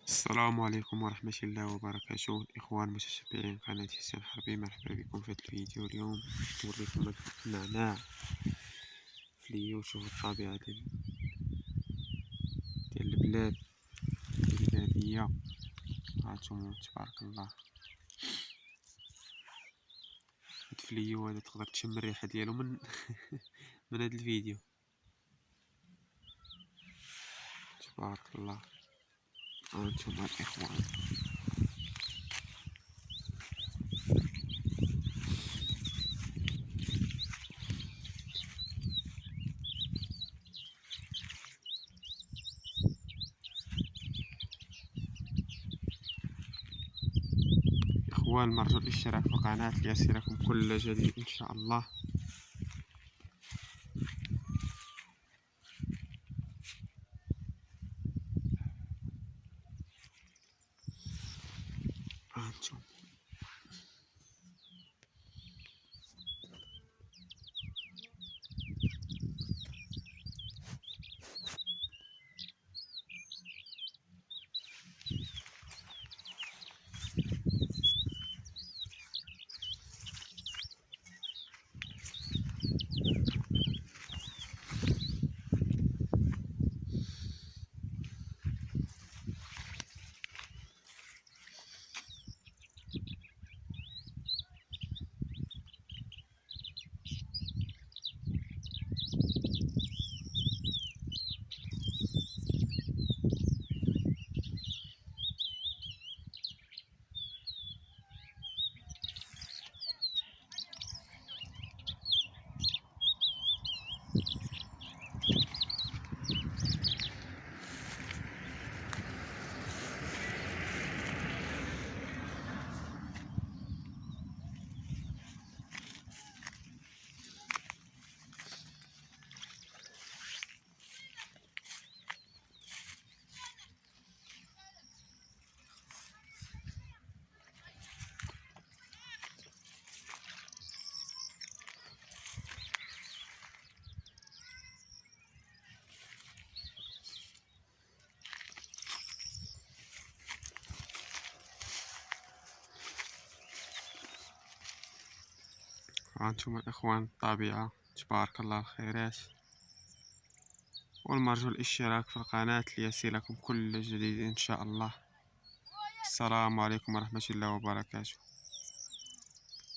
السلام عليكم ورحمة الله وبركاته. الإخوان متتبعين قناة حسين حربي، مرحبا بكم في هذا الفيديو. اليوم نوريكم النعناع فليو. شوفوا الطبيعة ديال البلاد، البادية. هانتوما تبارك الله، هاد فليو هذا تقدر تشم الريحة ديالو من من هاد الفيديو. تبارك الله. هانتوما الإخوان، إخوان مرجو الاشتراك في القناة ليصلكم كل جديد إن شاء الله. هانتوما هانتوما الإخوان الطبيعة، تبارك الله الخيرات. والمرجو الاشتراك في القناة ليصلكم كل جديد إن شاء الله. السلام عليكم ورحمة الله وبركاته.